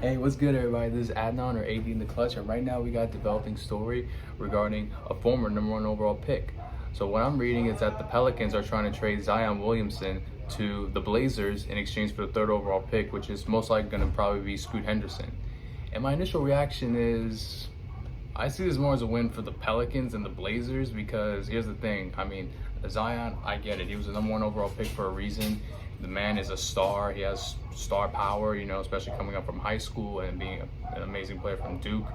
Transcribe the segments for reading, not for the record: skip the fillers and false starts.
Hey, what's good, everybody? This is Adnan, or AD in the Clutch, and right now we got a developing story regarding a former #1 overall pick. So what I'm reading is that the Pelicans are trying to trade Zion Williamson to the Blazers in exchange for the 3rd overall pick, which is most likely going to probably be Scoot Henderson. And my initial reaction is, I see this more as a win for the Pelicans and the Blazers, because here's the thing. I mean, Zion, I get it. He was the #1 overall pick for a reason. The man is a star. He has star power, especially coming up from high school and being an amazing player from Duke.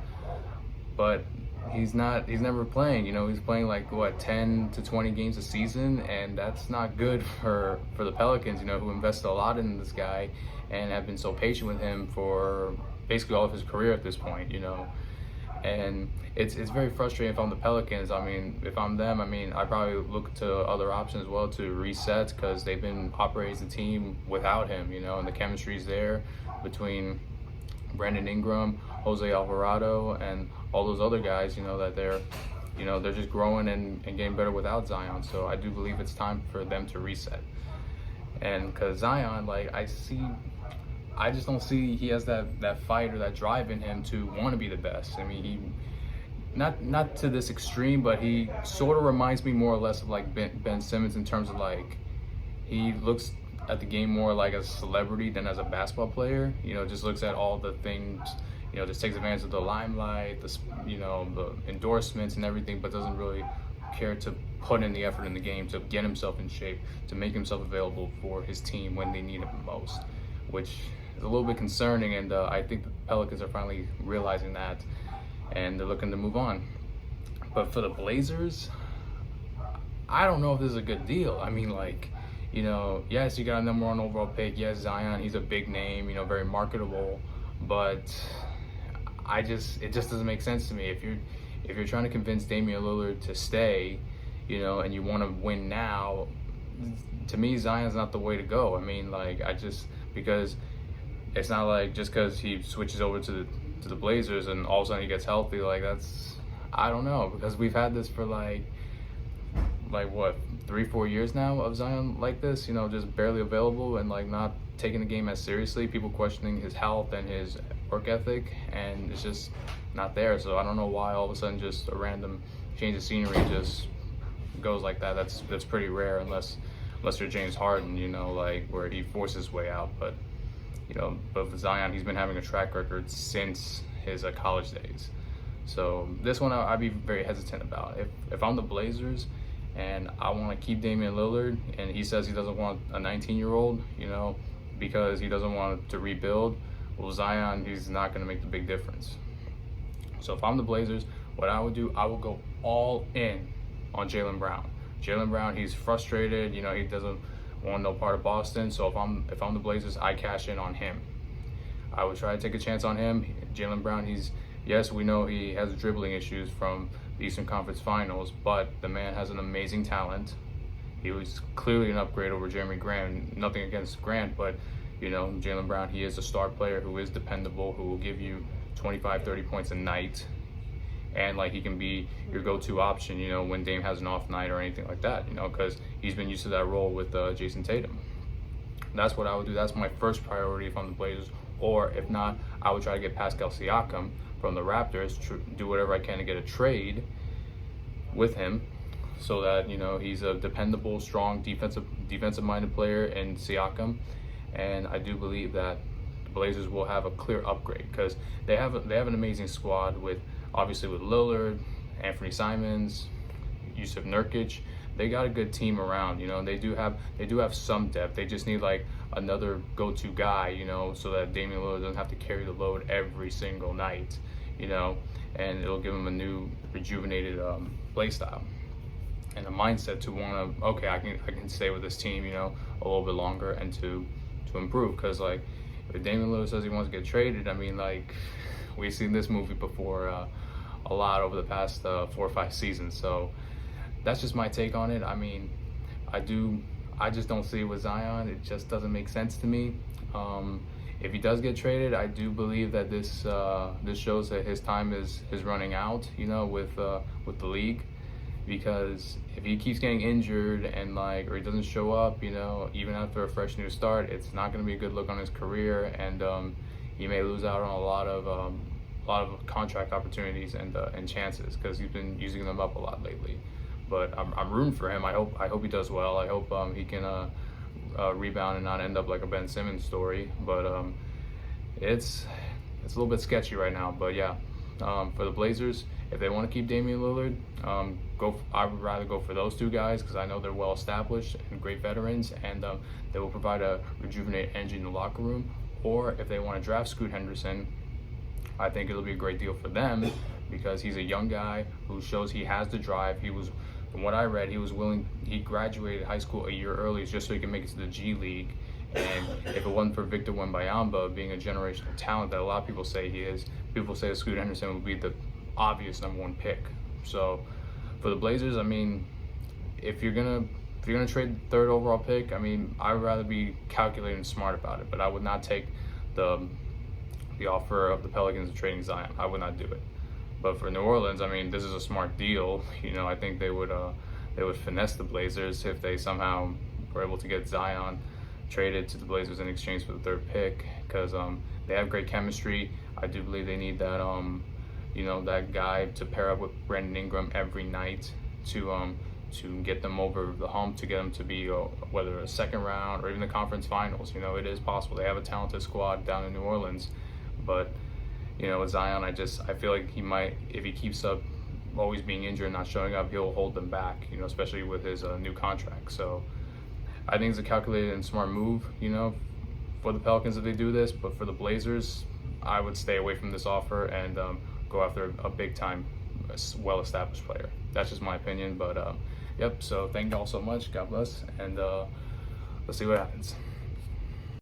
But he's never playing. He's playing like 10 to 20 games a season, and that's not good for the Pelicans, who invested a lot in this guy and have been so patient with him for basically all of his career at this point. And it's very frustrating if I'm the Pelicans. I mean, if I'm them, I'd probably look to other options as well to reset, because they've been operating as a team without him, and the chemistry's there between Brandon Ingram, Jose Alvarado, and all those other guys, that they're just growing and getting better without Zion. So I do believe it's time for them to reset. And because Zion, I just don't see he has that fight or that drive in him to want to be the best. I mean, he not to this extreme, but he sort of reminds me more or less of like Ben Simmons in terms of he looks at the game more like a celebrity than as a basketball player. Just looks at all the things, just takes advantage of the limelight, the endorsements and everything, but doesn't really care to put in the effort in the game to get himself in shape, to make himself available for his team when they need him most, which is a little bit concerning. And I think the Pelicans are finally realizing that, and they're looking to move on. But for the Blazers, I don't know if this is a good deal. Yes, you got a #1 overall pick. Yes, Zion, he's a big name, very marketable, but it just doesn't make sense to me. If you're trying to convince Damian Lillard to stay, and you want to win now, to me, Zion's not the way to go. Because it's not like just because he switches over to the Blazers and all of a sudden he gets healthy, I don't know, because we've had this for what, 3-4 years now of Zion like this, just barely available and not taking the game as seriously, people questioning his health and his work ethic, and it's just not there. So I don't know why all of a sudden just a random change of scenery just goes like that. That's pretty rare, unless you're James Harden, where he forces his way out. But with Zion, he's been having a track record since his college days. So this one I'd be very hesitant about. If I'm the Blazers and I want to keep Damian Lillard, and he says he doesn't want a 19-year-old, because he doesn't want to rebuild, well, Zion, he's not going to make the big difference. So if I'm the Blazers, what I would do, I would go all in on Jaylen Brown. Jaylen Brown, he's frustrated. He doesn't want no part of Boston. So if I'm the Blazers, I cash in on him. I would try to take a chance on him. Jaylen Brown, yes, we know he has dribbling issues from the Eastern Conference Finals, but the man has an amazing talent. He was clearly an upgrade over Jeremy Grant. Nothing against Grant, but Jaylen Brown, he is a star player who is dependable, who will give you 25, 30 points a night. And he can be your go-to option, when Dame has an off night or anything like that, because he's been used to that role with Jason Tatum. That's what I would do. That's my first priority if I'm the Blazers. Or if not, I would try to get Pascal Siakam from the Raptors, do whatever I can to get a trade with him, so that he's a dependable, strong, defensive-minded player in Siakam. And I do believe that the Blazers will have a clear upgrade, because they have an amazing squad with Lillard, Anthony Simons, Yusuf Nurkic. They got a good team around. They do have some depth. They just need another go-to guy, so that Damian Lillard doesn't have to carry the load every single night, and it'll give him a new, rejuvenated play style and a mindset to want to, okay, I can stay with this team, a little bit longer, and to improve. Because if Damian Lillard says he wants to get traded, we've seen this movie before a lot over the past 4 or 5 seasons. So that's just my take on it. I just don't see it with Zion. It just doesn't make sense to me. If he does get traded, I do believe that this shows that his time is running out, with the league. Because if he keeps getting injured and or he doesn't show up, even after a fresh new start, it's not going to be a good look on his career. And he may lose out on a lot of contract opportunities and chances because he's been using them up a lot lately. But I'm rooting for him. I hope he does well. I hope he can rebound and not end up like a Ben Simmons story. But it's a little bit sketchy right now. But yeah, for the Blazers, if they want to keep Damian Lillard, I would rather go for those two guys because I know they're well established and great veterans, and they will provide a rejuvenated energy in the locker room. Or if they want to draft Scoot Henderson, I think it'll be a great deal for them because he's a young guy who shows he has the drive. From what I read, he graduated high school a year early just so he can make it to the G League. And if it wasn't for Victor Wembanyama being a generational talent that a lot of people say he is, people say Scoot Henderson would be the obvious #1 pick. So for the Blazers, I mean, if you're gonna trade the 3rd overall pick, I mean, I would rather be calculated and smart about it. But I would not take the offer of the Pelicans of trading Zion. I would not do it. But for New Orleans, I mean, this is a smart deal. I think they would finesse the Blazers if they somehow were able to get Zion traded to the Blazers in exchange for the 3rd pick because they have great chemistry. I do believe they need that that guy to pair up with Brandon Ingram every night to get them over the hump, to get them to be whether a 2nd round or even the conference finals. It is possible. They have a talented squad down in New Orleans, but with Zion, I feel like he might, if he keeps up always being injured and not showing up, he'll hold them back, especially with his new contract. So I think it's a calculated and smart move, for the Pelicans if they do this. But for the Blazers, I would stay away from this offer and go after a big-time, well-established player. That's just my opinion. But, yep, so thank you all so much. God bless. And let's see what happens.